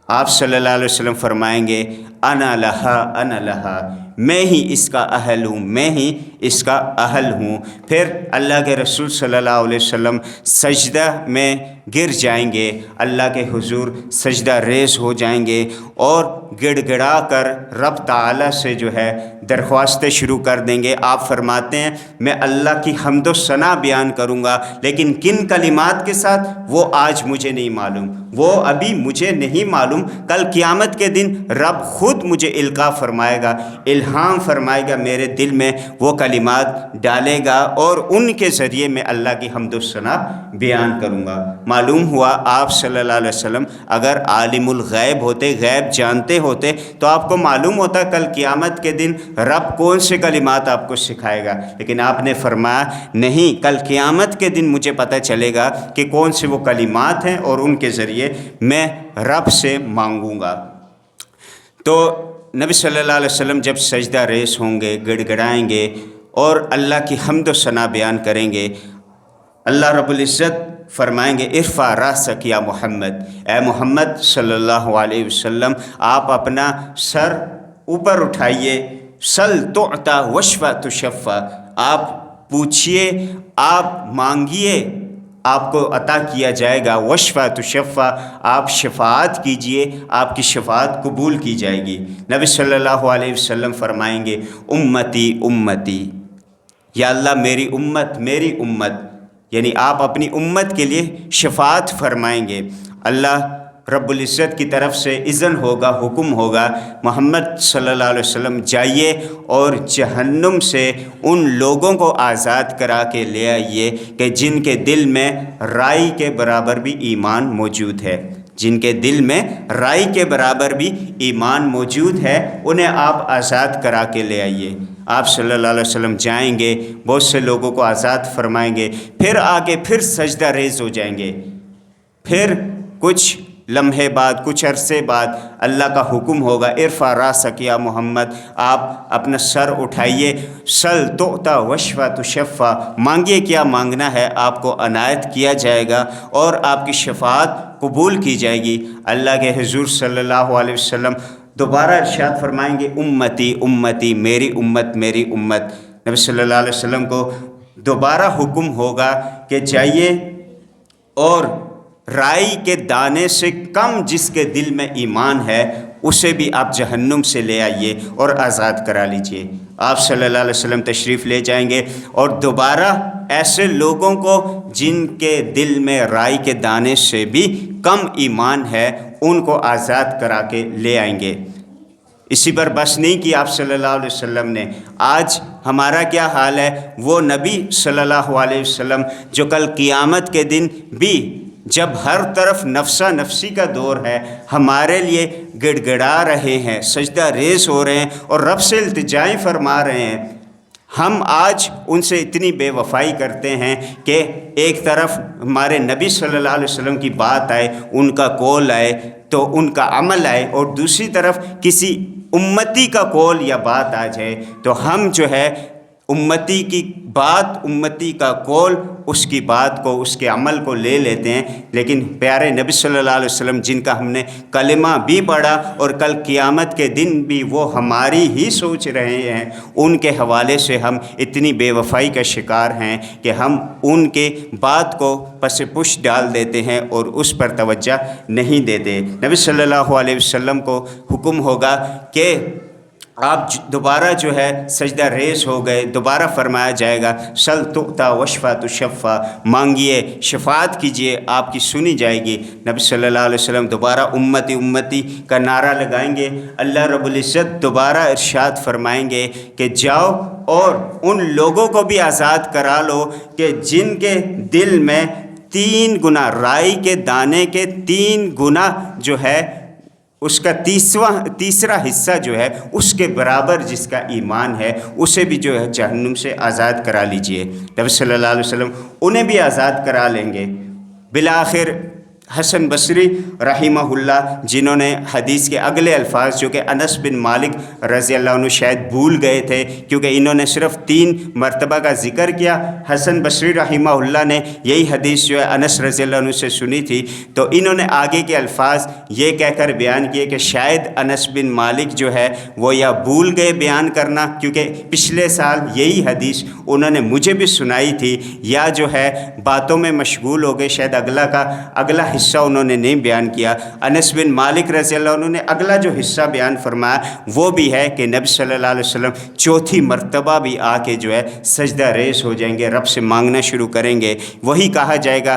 آپ صلی اللہ علیہ وسلم فرمائیں گے انا لہا انا لہا، میں ہی اس کا اہل ہوں، میں ہی اس کا اہل ہوں۔ پھر اللہ کے رسول صلی اللہ علیہ وسلم سجدہ میں گر جائیں گے، اللہ کے حضور سجدہ ریز ہو جائیں گے اور گڑ گڑا کر رب تعالیٰ سے جو ہے درخواستیں شروع کر دیں گے۔ آپ فرماتے ہیں میں اللہ کی حمد و ثنا بیان کروں گا، لیکن کن کلمات کے ساتھ وہ آج مجھے نہیں معلوم، وہ ابھی مجھے نہیں معلوم، کل قیامت کے دن رب خود مجھے القاء فرمائے گا، الہام فرمائے گا، میرے دل میں وہ کلمات ڈالے گا اور ان کے ذریعے میں اللہ کی حمد و ثنا بیان کروں گا۔ معلوم ہوا آپ صلی اللہ علیہ وسلم اگر عالم الغیب ہوتے، غیب جانتے ہوتے، تو آپ کو معلوم ہوتا کل قیامت کے دن رب کون سے کلمات آپ کو سکھائے گا، لیکن آپ نے فرمایا نہیں، کل قیامت کے دن مجھے پتہ چلے گا کہ کون سے وہ کلمات ہیں اور ان کے ذریعے میں رب سے مانگوں گا۔ تو نبی صلی اللہ علیہ وسلم جب سجدہ ریز ہوں گے، گڑ گڑائیں گے اور اللہ کی حمد و ثنا بیان کریں گے، اللہ رب العزت فرمائیں گے ارفع راسک یا محمد، اے محمد صلی اللہ علیہ وسلم آپ اپنا سر اوپر اٹھائیے، سل تعطا واشفع تشفع، آپ پوچھئے، آپ مانگیے، آپ کو عطا کیا جائے گا، واشفع تشفع، آپ شفاعت کیجئے، آپ کی شفاعت قبول کی جائے گی۔ نبی صلی اللہ علیہ وسلم فرمائیں گے امتی امتی، یا اللہ میری امت میری امت، یعنی آپ اپنی امت کے لیے شفاعت فرمائیں گے۔ اللہ رب العزت کی طرف سے اذن ہوگا، حکم ہوگا، محمد صلی اللہ علیہ وسلم جائیے اور جہنم سے ان لوگوں کو آزاد کرا کے لے آئیے کہ جن کے دل میں رائی کے برابر بھی ایمان موجود ہے، جن کے دل میں رائی کے برابر بھی ایمان موجود ہے، انہیں آپ آزاد کرا کے لے آئیے۔ آپ صلی اللہ علیہ وسلم جائیں گے، بہت سے لوگوں کو آزاد فرمائیں گے، پھر آگے پھر سجدہ ریز ہو جائیں گے، پھر کچھ لمحے بعد، کچھ عرصے بعد اللہ کا حکم ہوگا ارفع راسک یا محمد، آپ اپنا سر اٹھائیے، سل تعطا واشفع تشفع، مانگیے کیا مانگنا ہے آپ کو عنایت کیا جائے گا اور آپ کی شفاعت قبول کی جائے گی۔ اللہ کے حضور صلی اللہ علیہ وسلم دوبارہ ارشاد فرمائیں گے امتی امتی، میری امت میری امت۔ نبی صلی اللہ علیہ وسلم کو دوبارہ حکم ہوگا کہ جائیے اور رائی کے دانے سے کم جس کے دل میں ایمان ہے اسے بھی آپ جہنم سے لے آئیے اور آزاد کرا لیجئے۔ آپ صلی اللہ علیہ وسلم تشریف لے جائیں گے اور دوبارہ ایسے لوگوں کو جن کے دل میں رائی کے دانے سے بھی کم ایمان ہے ان کو آزاد کرا کے لے آئیں گے۔ اسی پر بس نہیں کی آپ صلی اللہ علیہ وسلم نے، آج ہمارا کیا حال ہے؟ وہ نبی صلی اللہ علیہ وسلم جو کل قیامت کے دن بھی جب ہر طرف نفسا نفسی کا دور ہے، ہمارے لیے گڑ گڑا رہے ہیں، سجدہ ریز ہو رہے ہیں اور رب سے التجائیں فرما رہے ہیں، ہم آج ان سے اتنی بے وفائی کرتے ہیں کہ ایک طرف ہمارے نبی صلی اللہ علیہ وسلم کی بات آئے، ان کا قول آئے تو ان کا عمل آئے، اور دوسری طرف کسی امتی کا قول یا بات آ جائے تو ہم جو ہے امتی کی بات، امتی کا قول، اس کی بات کو، اس کے عمل کو لے لیتے ہیں۔ لیکن پیارے نبی صلی اللہ علیہ وسلم جن کا ہم نے کلمہ بھی پڑھا اور کل قیامت کے دن بھی وہ ہماری ہی سوچ رہے ہیں، ان کے حوالے سے ہم اتنی بے وفائی کا شکار ہیں کہ ہم ان کے بات کو پس پش ڈال دیتے ہیں اور اس پر توجہ نہیں دیتے۔ نبی صلی اللہ علیہ وسلم کو حکم ہوگا کہ آپ دوبارہ جو ہے سجدہ ریز ہو گئے، دوبارہ فرمایا جائے گا سل تؤتا وشفا تشفا، مانگیے شفاعت کیجیے آپ کی سنی جائے گی۔ نبی صلی اللہ علیہ وسلم دوبارہ امتی امتی کا نعرہ لگائیں گے، اللہ رب العزت دوبارہ ارشاد فرمائیں گے کہ جاؤ اور ان لوگوں کو بھی آزاد کرا لو کہ جن کے دل میں 3 گنا، رائی کے دانے کے 3 گنا جو ہے اس کا تیسرا حصہ جو ہے اس کے برابر جس کا ایمان ہے، اسے بھی جو ہے جہنم سے آزاد کرا لیجئے۔ نبی صلی اللہ علیہ وسلم انہیں بھی آزاد کرا لیں گے۔ بالآخر حسن بصری رحمہ اللہ، جنہوں نے حدیث کے اگلے الفاظ جو کہ انس بن مالک رضی اللہ عنہ شاید بھول گئے تھے کیونکہ انہوں نے صرف 3 مرتبہ کا ذکر کیا، حسن بصری رحمہ اللہ نے یہی حدیث جو ہے انس رضی اللہ عنہ سے سنی تھی، تو انہوں نے آگے کے الفاظ یہ کہہ کر بیان کیے کہ شاید انس بن مالک جو ہے وہ یا بھول گئے بیان کرنا کیونکہ پچھلے سال یہی حدیث انہوں نے مجھے بھی سنائی تھی، یا جو ہے باتوں میں مشغول ہو گئے، شاید اگلا حصہ انہوں نے نہیں بیان کیا۔ انس بن مالک رضی اللہ عنہ نے اگلا جو حصہ بیان فرمایا وہ بھی ہے کہ نبی صلی اللہ علیہ وسلم 4تھی مرتبہ بھی آ کے جو ہے سجدہ ریز ہو جائیں گے، رب سے مانگنا شروع کریں گے، وہی کہا جائے گا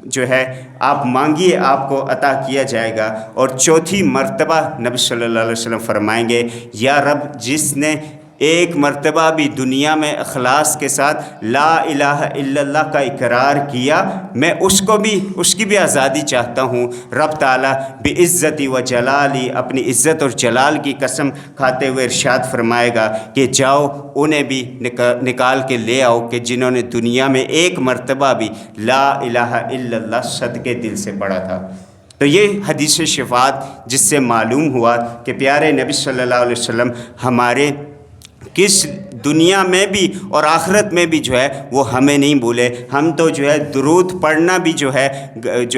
جو ہے آپ مانگیے آپ کو عطا کیا جائے گا، اور 4تھی مرتبہ نبی صلی اللہ علیہ وسلم فرمائیں گے یا رب جس نے ایک مرتبہ بھی دنیا میں اخلاص کے ساتھ لا الہ الا اللہ کا اقرار کیا، میں اس کی بھی آزادی چاہتا ہوں۔ رب تعالیٰ بعزتی و جلالی، اپنی عزت اور جلال کی قسم کھاتے ہوئے ارشاد فرمائے گا کہ جاؤ انہیں بھی نکال کے لے آؤ کہ جنہوں نے دنیا میں ایک مرتبہ بھی لا الہ الا اللہ صدقے دل سے پڑھا تھا۔ تو یہ حدیث شفاعت جس سے معلوم ہوا کہ پیارے نبی صلی اللہ علیہ وسلم ہمارے کس دنیا میں بھی اور آخرت میں بھی جو ہے وہ ہمیں نہیں بھولے۔ ہم تو جو ہے درود پڑھنا بھی جو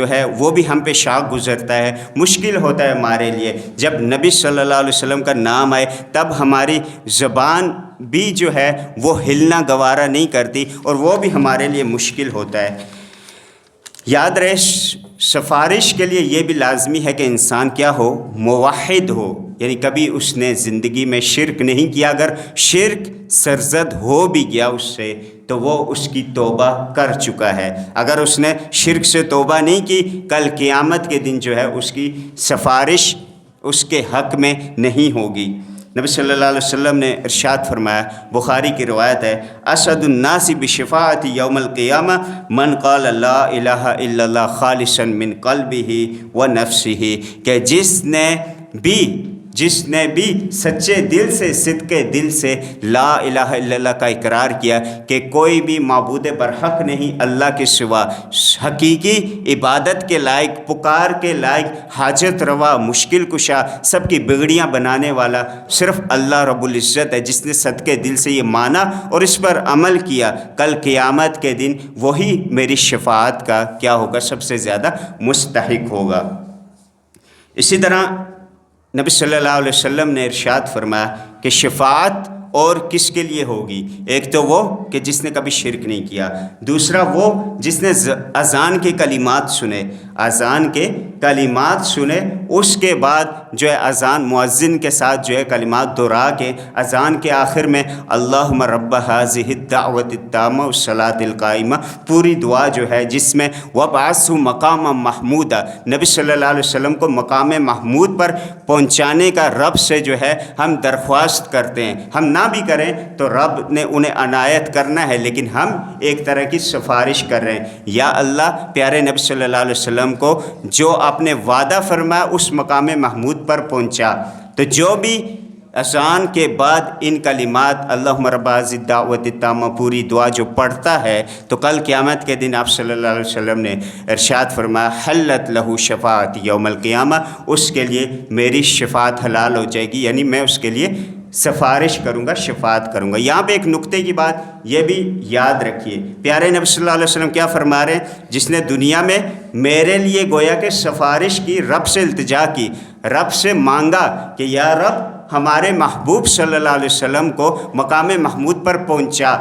ہے وہ بھی ہم پہ شاق گزرتا ہے، مشکل ہوتا ہے ہمارے لیے۔ جب نبی صلی اللہ علیہ وسلم کا نام آئے تب ہماری زبان بھی جو ہے وہ ہلنا گوارا نہیں کرتی اور وہ بھی ہمارے لیے مشکل ہوتا ہے۔ یاد رہے سفارش کے لیے یہ بھی لازمی ہے کہ انسان کیا ہو، موحد ہو، یعنی کبھی اس نے زندگی میں شرک نہیں کیا۔ اگر شرک سرزد ہو بھی گیا اس سے تو وہ اس کی توبہ کر چکا ہے۔ اگر اس نے شرک سے توبہ نہیں کی، کل قیامت کے دن جو ہے اس کی سفارش اس کے حق میں نہیں ہوگی۔ نبی صلی اللہ علیہ وسلم نے ارشاد فرمایا، بخاری کی روایت ہے، اسعد الناس بشفاعت یوم القیامہ من قال لا الہ الا اللہ خالصا من قلبہ و نفسہ، کہ جس نے بھی سچے دل سے، صدقے دل سے لا الہ الا اللہ کا اقرار کیا کہ کوئی بھی معبود برحق نہیں اللہ کے سوا، حقیقی عبادت کے لائق، پکار کے لائق، حاجت روا، مشکل کشا، سب کی بگڑیاں بنانے والا صرف اللہ رب العزت ہے، جس نے صدقے دل سے یہ مانا اور اس پر عمل کیا، کل قیامت کے دن وہی میری شفاعت کا کیا ہوگا، سب سے زیادہ مستحق ہوگا۔ اسی طرح نبی صلی اللہ علیہ وسلم نے ارشاد فرمایا کہ شفاعت اور کس کے لیے ہوگی؟ ایک تو وہ کہ جس نے کبھی شرک نہیں کیا، دوسرا وہ جس نے اذان کے کلمات سنے، اذان کے کلمات سنے، اس کے بعد جو ہے اذان مؤذن کے ساتھ جو ہے کلمات دہرا کے اذان کے آخر میں اللہم رب ھذہ الدعوۃ التامہ والصلاۃ القائمہ، پوری دعا جو ہے جس میں وابعثہ مقاما محمودا، نبی صلی اللہ علیہ وسلم کو مقام محمود پر پہنچانے کا رب سے جو ہے ہم درخواست کرتے ہیں، ہم نہ نہ بھی کریں تو رب نے انہیں عنایت کرنا ہے، لیکن ہم ایک طرح کی سفارش کر رہے ہیں، یا اللہ پیارے نبی صلی اللہ علیہ وسلم کو جو آپ نے وعدہ فرمایا اس مقام محمود پر پہنچا۔ تو جو بھی اذان کے بعد ان کلمات اللہم رب هذه الدعوۃ التامہ پوری دعا جو پڑھتا ہے، تو کل قیامت کے دن آپ صلی اللہ علیہ وسلم نے ارشاد فرمایا حلت لہ شفاعت یوم القیامہ، اس کے لیے میری شفاعت حلال ہو جائے گی، یعنی میں اس کے لیے سفارش کروں گا، شفاعت کروں گا۔ یہاں پہ ایک نقطے کی بات یہ بھی یاد رکھیے، پیارے نبی صلی اللہ علیہ وسلم کیا فرما رہے ہیں؟ جس نے دنیا میں میرے لیے گویا کہ سفارش کی، رب سے التجا کی، رب سے مانگا کہ یا رب ہمارے محبوب صلی اللہ علیہ وسلم کو مقام محمود پر پہنچا،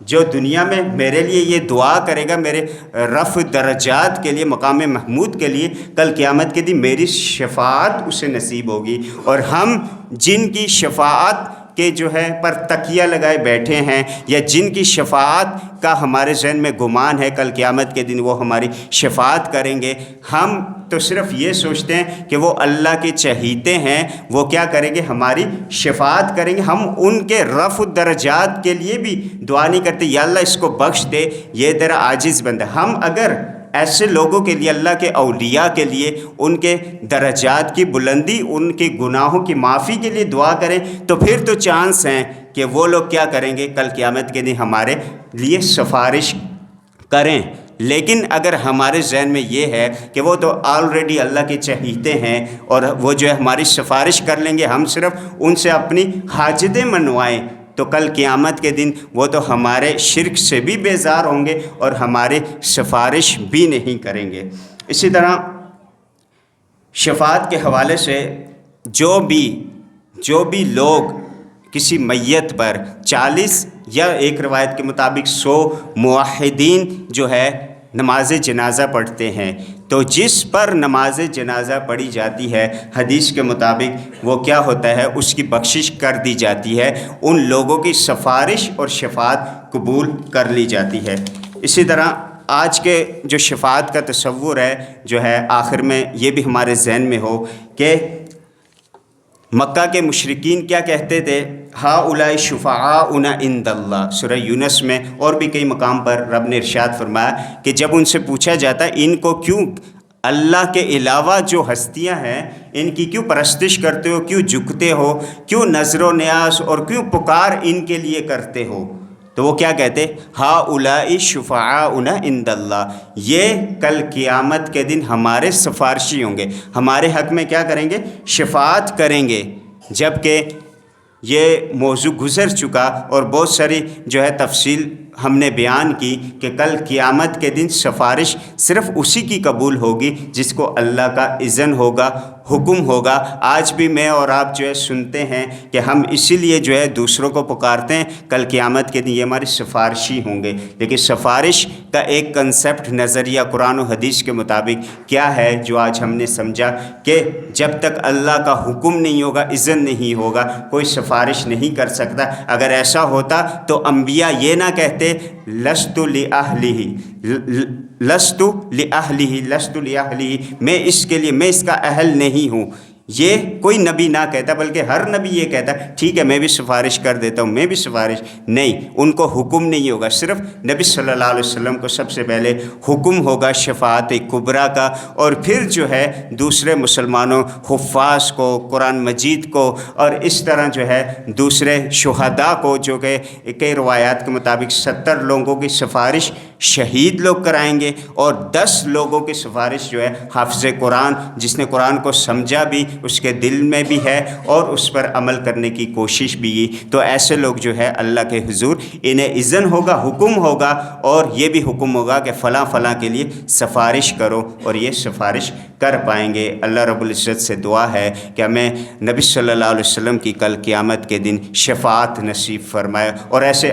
جو دنیا میں میرے لیے یہ دعا کرے گا میرے رفع درجات کے لیے، مقام محمود کے لیے، کل قیامت کے دن میری شفاعت اسے نصیب ہوگی۔ اور ہم جن کی شفاعت کے جو ہے پر تکیہ لگائے بیٹھے ہیں، یا جن کی شفاعت کا ہمارے ذہن میں گمان ہے کل قیامت کے دن وہ ہماری شفاعت کریں گے، ہم تو صرف یہ سوچتے ہیں کہ وہ اللہ کے چہیتے ہیں، وہ کیا کریں گے؟ ہماری شفاعت کریں گے۔ ہم ان کے رفع درجات کے لیے بھی دعا نہیں کرتے، یا اللہ اس کو بخش دے، یہ تیرا عاجز بندہ۔ ہم اگر ایسے لوگوں کے لیے، اللہ کے اولیاء کے لیے، ان کے درجات کی بلندی، ان کے گناہوں کی معافی کے لیے دعا کریں تو پھر تو چانس ہیں کہ وہ لوگ کیا کریں گے؟ کل قیامت کے دن ہمارے لیے سفارش کریں۔ لیکن اگر ہمارے ذہن میں یہ ہے کہ وہ تو آلریڈی اللہ کے چہیتے ہیں اور وہ جو ہے ہماری سفارش کر لیں گے، ہم صرف ان سے اپنی حاجتیں منوائیں، تو کل قیامت کے دن وہ تو ہمارے شرک سے بھی بیزار ہوں گے اور ہمارے سفارش بھی نہیں کریں گے۔ اسی طرح شفاعت کے حوالے سے جو بھی لوگ کسی میت پر 40 یا ایک روایت کے مطابق 100 موحدین جو ہے نماز جنازہ پڑھتے ہیں، تو جس پر نماز جنازہ پڑھی جاتی ہے حدیث کے مطابق وہ کیا ہوتا ہے؟ اس کی بخشش کر دی جاتی ہے، ان لوگوں کی سفارش اور شفاعت قبول کر لی جاتی ہے۔ اسی طرح آج کے جو شفاعت کا تصور ہے جو ہے، آخر میں یہ بھی ہمارے ذہن میں ہو کہ مکہ کے مشرکین کیا کہتے تھے؟ ہؤلاء شفعاؤنا عند اللہ، سورہ یونس میں اور بھی کئی مقام پر رب نے ارشاد فرمایا کہ جب ان سے پوچھا جاتا ہے ان کو کیوں اللہ کے علاوہ جو ہستیاں ہیں ان کی کیوں پرستش کرتے ہو، کیوں جھکتے ہو، کیوں نظر و نیاز اور کیوں پکار ان کے لیے کرتے ہو، تو وہ کیا کہتے؟ ہؤلاء شفعاؤنا عند اللہ، یہ کل قیامت کے دن ہمارے سفارشی ہوں گے، ہمارے حق میں کیا کریں گے؟ شفاعت کریں گے۔ جبکہ یہ موضوع گزر چکا اور بہت ساری جو ہے تفصیل ہم نے بیان کی کہ کل قیامت کے دن سفارش صرف اسی کی قبول ہوگی جس کو اللہ کا اذن ہوگا، حکم ہوگا۔ آج بھی میں اور آپ جو ہے سنتے ہیں کہ ہم اسی لیے جو ہے دوسروں کو پکارتے ہیں کل قیامت کے دن یہ ہماری سفارشی ہوں گے، لیکن سفارش کا ایک کنسیپٹ، نظریہ قرآن و حدیث کے مطابق کیا ہے جو آج ہم نے سمجھا کہ جب تک اللہ کا حکم نہیں ہوگا، اذن نہیں ہوگا، کوئی سفارش نہیں کر سکتا۔ اگر ایسا ہوتا تو انبیاء یہ نہ کہتے لست لأہلہ، میں اس کے لیے، میں اس کا اہل نہیں ہوں، یہ کوئی نبی نہ کہتا، بلکہ ہر نبی یہ کہتا ٹھیک ہے میں بھی سفارش کر دیتا ہوں، میں بھی سفارش نہیں، ان کو حکم نہیں ہوگا، صرف نبی صلی اللہ علیہ وسلم کو سب سے پہلے حکم ہوگا شفاعت کبریٰ کا، اور پھر جو ہے دوسرے مسلمانوں، حفاظ کو، قرآن مجید کو، اور اس طرح جو ہے دوسرے شہداء کو، جو کہ کئی روایات کے مطابق 70 لوگوں کی سفارش شہید لوگ کرائیں گے، اور 10 لوگوں کی سفارش جو ہے حافظ قرآن، جس نے قرآن کو سمجھا بھی، اس کے دل میں بھی ہے اور اس پر عمل کرنے کی کوشش بھی کی، تو ایسے لوگ جو ہے اللہ کے حضور انہیں اذن ہوگا، حکم ہوگا، اور یہ بھی حکم ہوگا کہ فلاں فلاں کے لیے سفارش کرو، اور یہ سفارش کر پائیں گے۔ اللہ رب العزت سے دعا ہے کہ ہمیں نبی صلی اللہ علیہ وسلم کی کل قیامت کے دن شفاعت نصیب فرمائے، اور ایسے